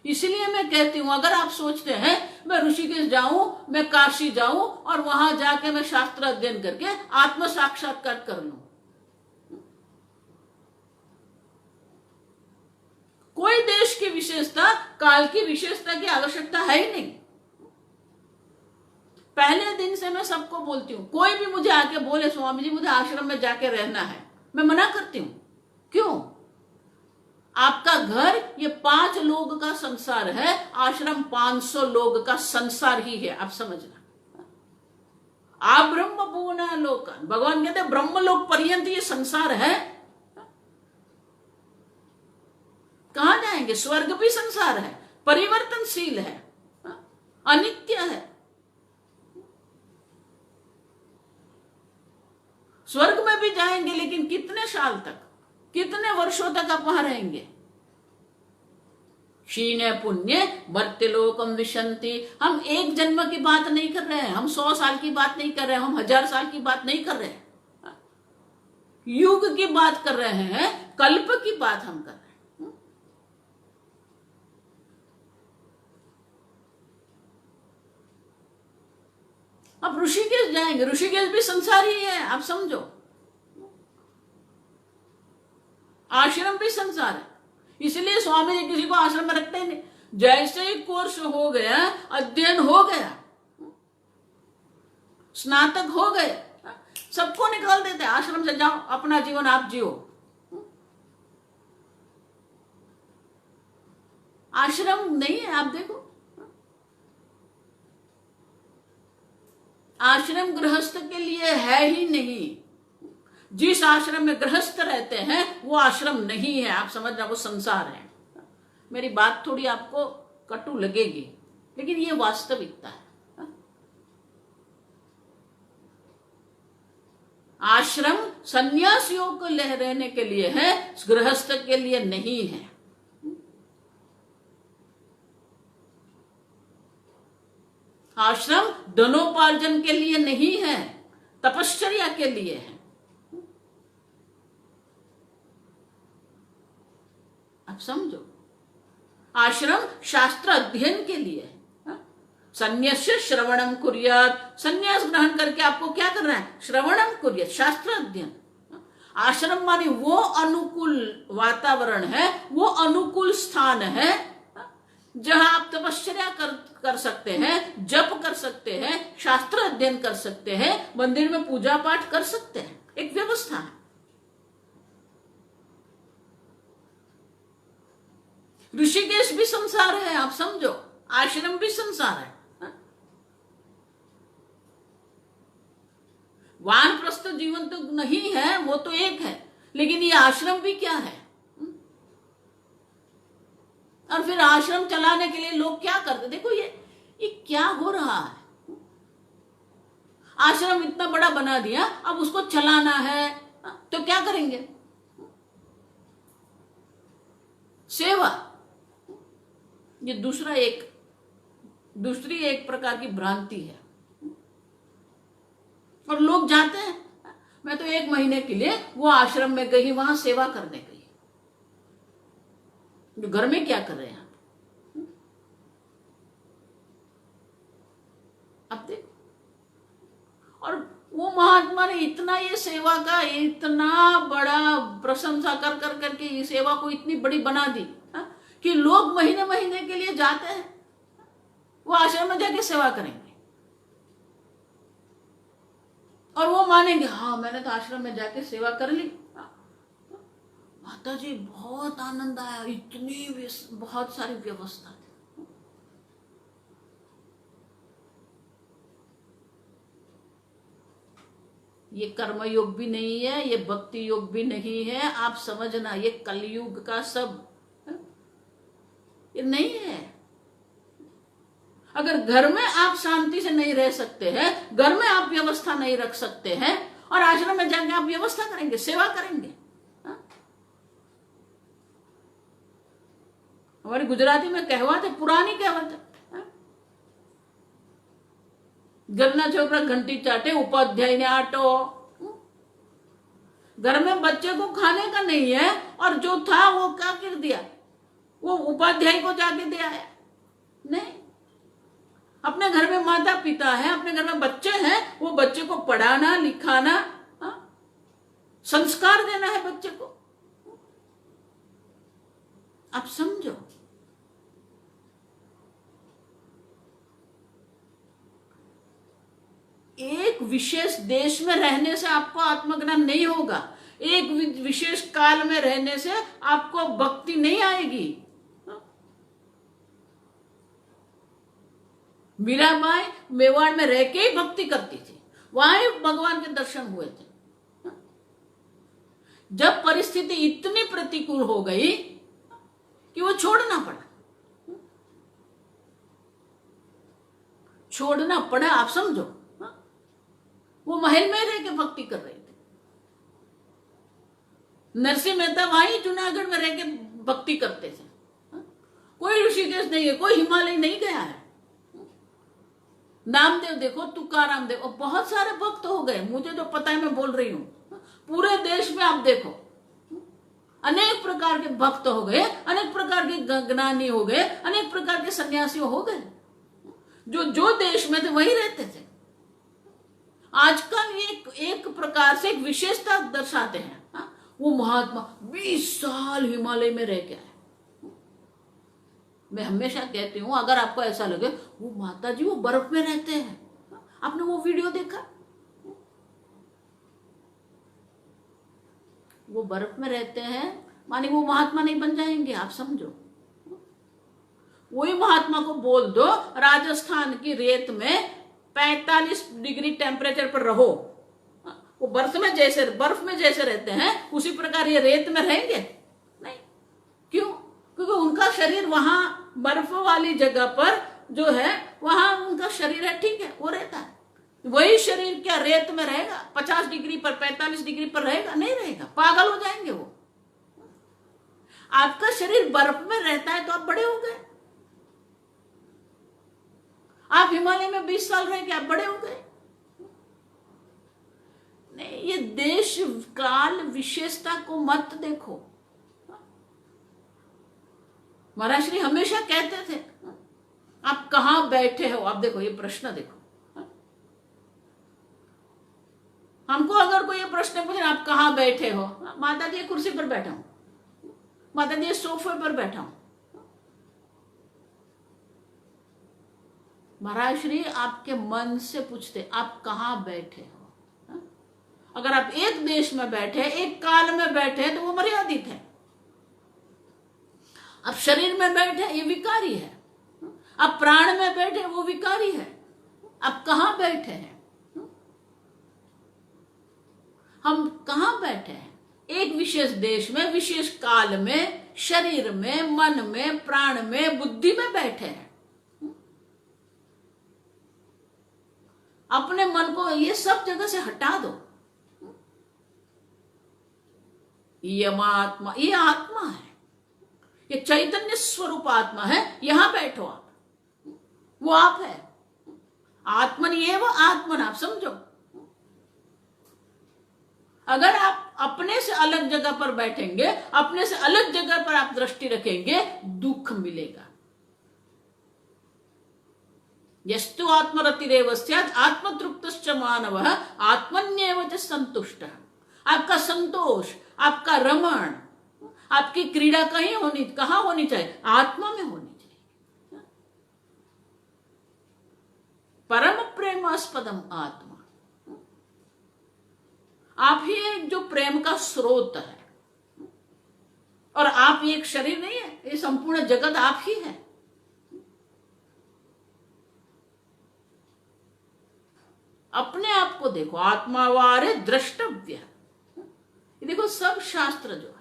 इसलिए मैं कहती हूं, अगर आप सोचते हैं मैं ऋषिकेश जाऊं, मैं काशी जाऊं और वहां जाके मैं शास्त्र अध्ययन करके आत्म साक्षात्कार कर लूं, कोई देश की विशेषता, काल की विशेषता की आवश्यकता है ही नहीं। पहले दिन से मैं सबको बोलती हूं, कोई भी मुझे आके बोले स्वामी जी मुझे आश्रम में जाके रहना है, मैं मना करती हूं। क्यों? आपका घर ये 5 लोग का संसार है, आश्रम 500 लोग का संसार ही है। आप समझना, आप ब्रह्म भुवन लोकन, भगवान कहते हैं ब्रह्मलोक पर्यंत ये संसार है। कहां जाएंगे? स्वर्ग भी संसार है, परिवर्तनशील है, अनित्य है। स्वर्ग में भी जाएंगे लेकिन कितने साल तक, कितने वर्षों तक आप वहां रहेंगे? क्षीणे पुण्य मर्त्यलोकम विशन्ति। हम एक जन्म की बात नहीं कर रहे हैं, हम 100 साल की बात नहीं कर रहे हैं, हम 1000 साल की बात नहीं कर रहे हैं, युग की बात कर रहे हैं, कल्प की बात हम कर रहे हैं। अब ऋषिकेश जाएंगे, ऋषिकेश भी संसार ही है, आप समझो। आश्रम भी संसार है, इसलिए स्वामी जी किसी को आश्रम में रखते ही नहीं। जैसे ही कोर्स हो गया, अध्ययन हो गया, स्नातक हो गए, सबको निकाल देते, आश्रम से जाओ, अपना जीवन आप जियो। आश्रम नहीं है, आप देखो, आश्रम गृहस्थ के लिए है ही नहीं। जिस आश्रम में गृहस्थ रहते हैं वो आश्रम नहीं है, आप समझना, वो संसार है। मेरी बात थोड़ी आपको कटु लगेगी, लेकिन ये वास्तविकता है। आश्रम सन्यासियों को रहने के लिए है, गृहस्थ के लिए नहीं है। आश्रम धनोपार्जन के लिए नहीं है, तपश्चर्या के लिए है। आप समझो, आश्रम शास्त्र अध्ययन के लिए है। संन्यास्य श्रवणम कुर्यात्, संन्यास ग्रहण करके आपको क्या करना है? श्रवणम कुर्यात्, शास्त्र अध्ययन। आश्रम माने वो अनुकूल वातावरण है, वो अनुकूल स्थान है जहां आप तपश्चर्या कर सकते हैं, जप कर सकते हैं, शास्त्र अध्ययन कर सकते हैं, मंदिर में पूजा पाठ कर सकते हैं। एक व्यवस्था है। ऋषिकेश भी संसार है, आप समझो, आश्रम भी संसार है। वानप्रस्थ जीवन तो नहीं है, वो तो एक है, लेकिन ये आश्रम भी क्या है? और फिर आश्रम चलाने के लिए लोग क्या करते? देखो ये क्या हो रहा है। आश्रम इतना बड़ा बना दिया, अब उसको चलाना है तो क्या करेंगे? सेवा। ये दूसरी एक प्रकार की भ्रांति है। और लोग जाते हैं, मैं तो 1 महीने के लिए वो आश्रम में गई, वहां सेवा करने गई। घर में क्या कर रहे हैं आप? अब देखो, और वो महात्मा ने इतना ये सेवा का इतना बड़ा प्रशंसा कर कर करके ये सेवा को इतनी बड़ी बना दी कि लोग महीने महीने के लिए जाते हैं, वो आश्रम में जाके सेवा करेंगे और वो मानेंगे हाँ मैंने तो आश्रम में जाके सेवा कर ली। माता जी बहुत आनंद आया, इतनी बहुत सारी व्यवस्था थी। ये कर्म योग भी नहीं है, ये भक्ति योग भी नहीं है, आप समझना, ये कलयुग का सब ये नहीं है। अगर घर में आप शांति से नहीं रह सकते हैं, घर में आप व्यवस्था नहीं रख सकते हैं, और आश्रम में जाके आप व्यवस्था करेंगे, सेवा करेंगे। हमारी गुजराती में कहावत है, पुरानी कहावत है, घरना छोकरा घंटी चाटे उपाध्याय ने आटो। घर में बच्चे को खाने का नहीं है और जो था वो क्या कर दिया, वो उपाध्याय को जाके दे आया। नहीं, अपने घर में माता पिता है, अपने घर में बच्चे हैं, वो बच्चे को पढ़ाना लिखाना, संस्कार देना है बच्चे को। आप समझो, एक विशेष देश में रहने से आपको आत्मज्ञान नहीं होगा, एक विशेष काल में रहने से आपको भक्ति नहीं आएगी। मीराबाई मेवाड़ में रह के ही भक्ति करती थी, वहां ही भगवान के दर्शन हुए थे। जब परिस्थिति इतनी प्रतिकूल हो गई कि वो छोड़ना पड़ा, आप समझो, वो महल में रह के भक्ति कर रहे थे। नरसिंह मेहता वहीं जूनागढ़ में रह के भक्ति करते थे। कोई ऋषिकेश नहीं है, कोई हिमालय नहीं गया है। नामदेव देखो, तुकाराम देखो, बहुत सारे भक्त हो गए, मुझे जो पता है मैं बोल रही हूं। पूरे देश में आप देखो अनेक प्रकार के भक्त हो गए, अनेक प्रकार के ज्ञानी हो गए, अनेक प्रकार के सन्यासी हो गए, जो देश में थे वहीं रहते थे। आजकल एक प्रकार से एक विशेषता दर्शाते हैं, वो महात्मा 20 साल हिमालय में रह के आए। मैं हमेशा कहती हूं, अगर आपको ऐसा लगे वो माता जी वो बर्फ में रहते हैं, आपने वो वीडियो देखा, वो बर्फ में रहते हैं, माने वो महात्मा नहीं बन जाएंगे। आप समझो, वही महात्मा को बोल दो राजस्थान की रेत में 45 डिग्री टेम्परेचर पर रहो, वो बर्फ में जैसे रहते हैं उसी प्रकार ये रेत में रहेंगे नहीं। क्यों? क्योंकि उनका शरीर वहां बर्फ वाली जगह पर जो है वहां उनका शरीर है, ठीक है, वो रहता है। वही शरीर क्या रेत में रहेगा? 50 डिग्री पर 45 डिग्री पर रहेगा? नहीं रहेगा, पागल हो जाएंगे वो। आपका शरीर बर्फ में रहता है तो आप बड़े हो गए, आप हिमालय में 20 साल रह के आप बड़े हो गए। नहीं, ये देश काल विशेषता को मत देखो। महाराज श्री हमेशा कहते थे आप कहां बैठे हो। आप देखो, ये प्रश्न देखो, हमको अगर कोई ये प्रश्न पूछे आप कहां बैठे हो, माता जी कुर्सी पर बैठा हूं, माता जी सोफे पर बैठा हूं। महाराज श्री आपके मन से पूछते आप कहां बैठे हो। अगर आप एक देश में बैठे, एक काल में बैठे तो वो मर्यादित है। अब शरीर में बैठे ये विकारी है, अब प्राण में बैठे वो विकारी है। अब कहां बैठे हैं हम? कहां बैठे हैं? एक विशेष देश में, विशेष काल में, शरीर में, मन में, प्राण में, बुद्धि में बैठे हैं। अपने मन को ये सब जगह से हटा दो। ये आत्मा, ये आत्मा है, ये चैतन्य स्वरूप आत्मा है। यहां बैठो आप, वो आप है। आत्मन ये वो आत्मन, आप समझो। अगर आप अपने से अलग जगह पर बैठेंगे, अपने से अलग जगह पर आप दृष्टि रखेंगे, दुख मिलेगा। यस्तु आत्मरतिरेव स्यात् आत्मतृप्तश्च मानवः आत्मन्येव च संतुष्टः। आपका संतोष, आपका रमण, आपकी क्रीड़ा कहाँ होनी चाहिए? आत्मा में होनी चाहिए। परम प्रेमास्पदम आत्मा, आप ही एक जो प्रेम का स्रोत है। और आप ये एक शरीर नहीं है, ये संपूर्ण जगत आप ही है। अपने आप को देखो, आत्मावारे द्रष्टव्य। देखो सब शास्त्र जो है,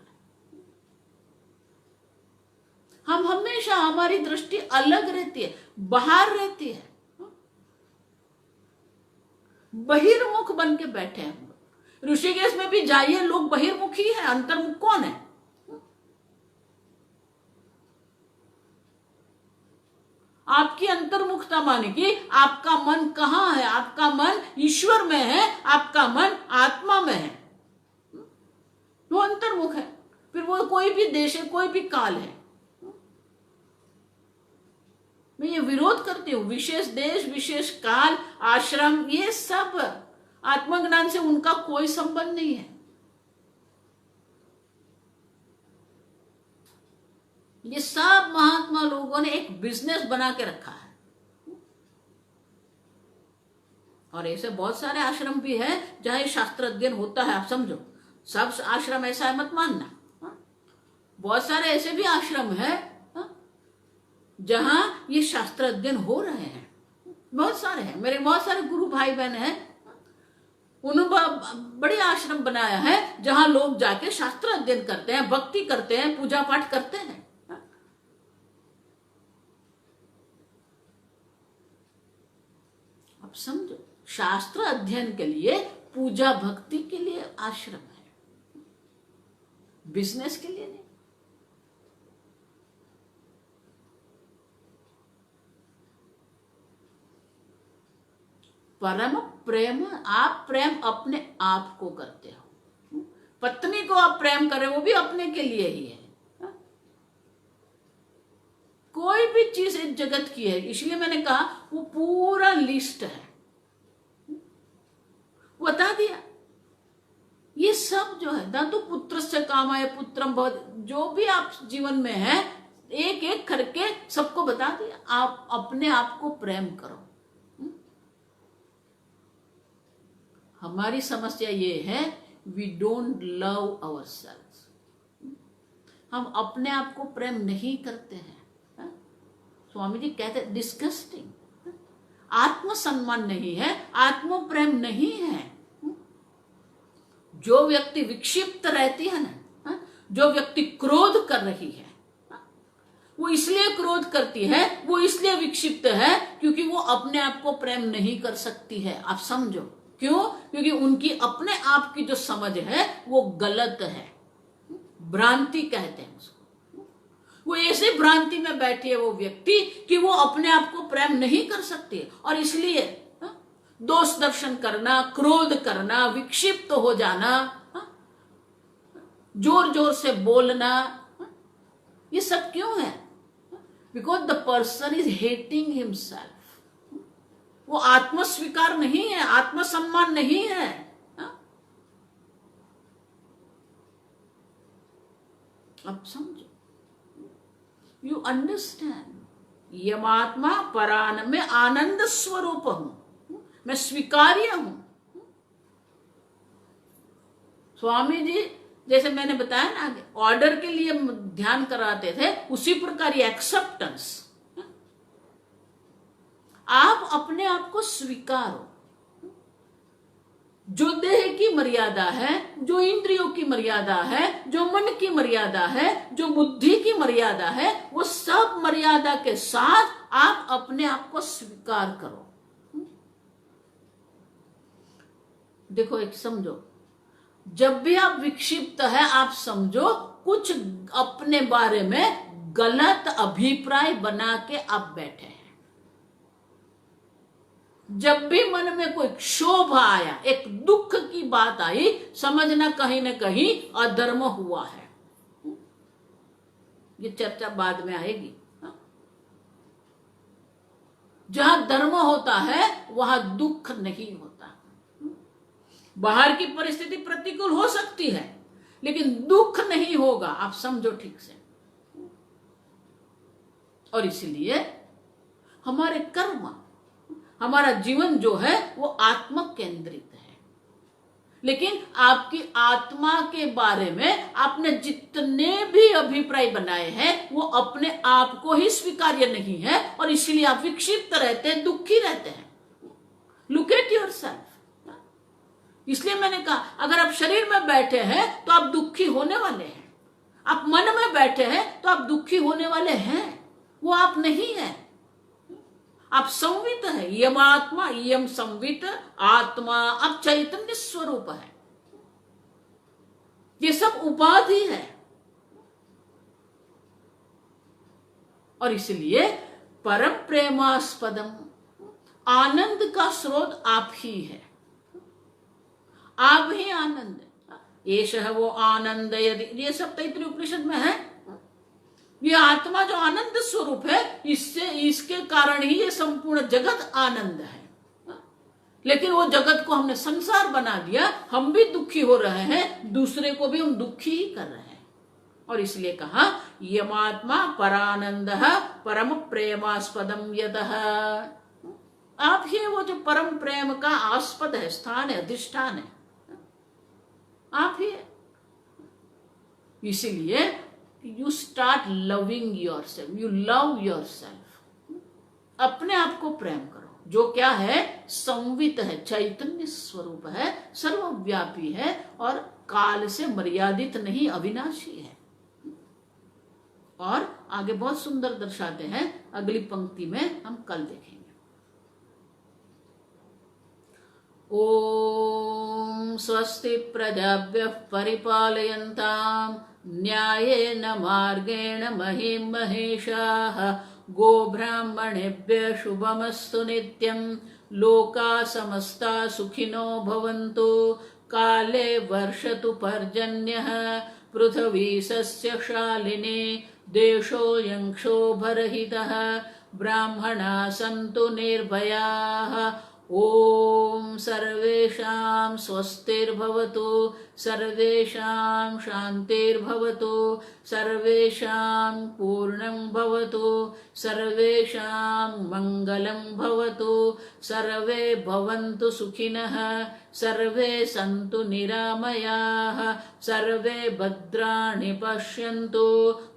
हम हमेशा, हमारी दृष्टि अलग रहती है, बाहर रहती है, बहिर्मुख बन के बैठे हैं। ऋषिकेश में भी जाइए, लोग बहिर्मुख ही है, अंतर्मुख कौन है? आपकी अंतर्मुखता माने कि आपका मन कहाँ है? आपका मन ईश्वर में है, आपका मन आत्मा में है, वो अंतर्मुख है। फिर वो कोई भी देश है, कोई भी काल है। मैं ये विरोध करती हूँ, विशेष देश, विशेष काल, आश्रम, ये सब आत्मज्ञान से उनका कोई संबंध नहीं है। ये सब महात्मा लोगों ने एक बिजनेस बना के रखा है। और ऐसे बहुत सारे आश्रम भी है जहां शास्त्र अध्ययन होता है। आप समझो, सब आश्रम ऐसा है मत मानना। बहुत सारे ऐसे भी आश्रम है जहां ये शास्त्र अध्ययन हो रहे हैं। बहुत सारे हैं, मेरे बहुत सारे गुरु भाई बहन हैं, उन्होंने बड़े आश्रम बनाया है जहां लोग जाके शास्त्र अध्ययन करते हैं, भक्ति करते हैं, पूजा पाठ करते हैं। अब समझो, शास्त्र अध्ययन के लिए, पूजा भक्ति के लिए आश्रम है, बिजनेस के लिए नहीं। परम प्रेम, आप प्रेम अपने आप को करते हो। पत्नी को आप प्रेम करें, वो भी अपने के लिए ही है। कोई भी चीज इस जगत की है, इसलिए मैंने कहा वो पूरा लिस्ट है, बता दिया। ये सब जो है ना, तो पुत्र से कामाय पुत्रम भवति, जो भी आप जीवन में है, एक एक करके सबको बता दिया। आप अपने आप को प्रेम करो। हमारी समस्या ये है, वी डोंट लव आवरसेल्व्स। हम अपने आप को प्रेम नहीं करते हैं। स्वामी जी कहते हैं डिस्गस्टिंग। आत्मसम्मान नहीं है, आत्म प्रेम नहीं है। जो व्यक्ति विक्षिप्त रहती है ना, जो व्यक्ति क्रोध कर रही है, वो इसलिए क्रोध करती है, वो इसलिए विक्षिप्त है क्योंकि वो अपने आप को प्रेम नहीं कर सकती है। आप समझो क्यों? क्योंकि उनकी अपने आप की जो समझ है वो गलत है, भ्रांति कहते हैं उसको। वो ऐसे भ्रांति में बैठी है वो व्यक्ति कि वो अपने आप को प्रेम नहीं कर सकती है, और इसलिए दोष दर्शन करना, क्रोध करना, विक्षिप्त हो जाना, जोर जोर से बोलना, ये सब क्यों है? Because the person is hating himself. वो आत्मस्वीकार नहीं है, आत्मसम्मान नहीं है। अब समझो, यू अंडरस्टैंड। यमात्मा परान, मैं आनंद स्वरूप हूं, मैं स्वीकार्य हूं। स्वामी जी जैसे मैंने बताया ना, आगे ऑर्डर के लिए ध्यान कराते थे, उसी प्रकार ये एक्सेप्टेंस। आप अपने आप को स्वीकारो। जो देह की मर्यादा है, जो इंद्रियों की मर्यादा है, जो मन की मर्यादा है, जो बुद्धि की मर्यादा है, वो सब मर्यादा के साथ आप अपने आप को स्वीकार करो। देखो, एक समझो, जब भी आप विक्षिप्त है, आप समझो कुछ अपने बारे में गलत अभिप्राय बना के आप बैठे हैं। जब भी मन में कोई क्षोभ आया, एक दुख की बात आई, समझना कहीं ना कहीं अधर्म हुआ है। ये चर्चा बाद में आएगी। जहां धर्म होता है वहां दुख नहीं होता। बाहर की परिस्थिति प्रतिकूल हो सकती है लेकिन दुख नहीं होगा, आप समझो ठीक से। और इसलिए हमारे कर्म, हमारा जीवन जो है वो आत्म केंद्रित है। लेकिन आपकी आत्मा के बारे में आपने जितने भी अभिप्राय बनाए हैं वो अपने आप को ही स्वीकार्य नहीं है और इसलिए आप विक्षिप्त रहते हैं, दुखी रहते हैं। Look at yourself. इसलिए मैंने कहा अगर आप शरीर में बैठे हैं तो आप दुखी होने वाले हैं, आप मन में बैठे हैं तो आप दुखी होने वाले हैं, वो आप नहीं है। आप संवित है, यम आत्मा, यम संवित आत्मा, आप चैतन्य स्वरूप है। ये सब उपाधि है और इसलिए परम प्रेमास्पदम, आनंद का स्रोत आप ही है, आप ही आनंद है। येष है वो आनंद, यदि ये सब तैत्तिरीय उपनिषद में है। ये आत्मा जो आनंद स्वरूप है, इससे इसके कारण ही ये संपूर्ण जगत आनंद है। लेकिन वो जगत को हमने संसार बना दिया, हम भी दुखी हो रहे हैं, दूसरे को भी हम दुखी ही कर रहे हैं। और इसलिए कहा यमात्मा परानंद परम प्रेमास्पदम यतः, आप ही वो जो परम प्रेम का आस्पद है, स्थान है, अधिष्ठान है, आप ही। इसीलिए you start loving your self, you love your self. अपने आप को प्रेम करो, जो क्या है, संवित है, चैतन्य स्वरूप है, सर्वव्यापी है और काल से मर्यादित नहीं, अविनाशी है। और आगे बहुत सुंदर दर्शाते हैं, अगली पंक्ति में हम कल देखेंगे। ओम स्वस्ति प्रजाभ्यः परिपालयन्ताम् न्यायेन मार्गेण महीं महेशाः, गोब्राह्मणेभ्यः शुभमस्तु नित्यं, लोकाः समस्ताः सुखिनो भवन्तु, काले वर्षतु पर्जन्यः, पृथिवी सस्यशालिनी, देशोऽयं क्षोभरहितः, ब्राह्मणाः सन्तु निर्भयाः। ओम सर्वेषां स्वस्तिर्भवतु, सर्वेषां शान्तिर्भवतु, सर्वेषां पूर्णं भवतु, सर्वेषां मङ्गलं भवतु, सर्वे भवन्तु सुखिनः, सर्वे सन्तु निरामयाः, सर्वे भद्राणि पश्यन्तु,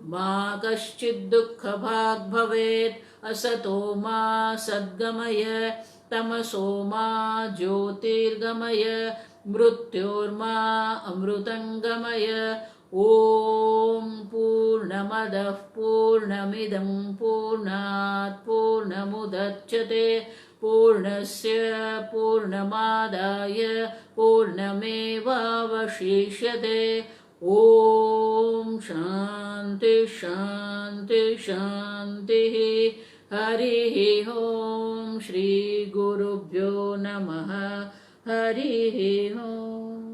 मा कश्चित् दुःखभाग् भवेत्। असतो मा सद्गमय, तमसो मा ज्योतिर्गमय, मृत्योर्मा अमृतंगमय। ओम पूर्णमदः पूर्णमिदं पूर्णात् पूर्णमुदच्यते, पूर्णस्य पूर्णमादाय पूर्णमेवावशिष्यते। ओम शांति शांति शांतिः। हरिः ओम। श्री गुरुभ्यो नमः। हरिः ओम।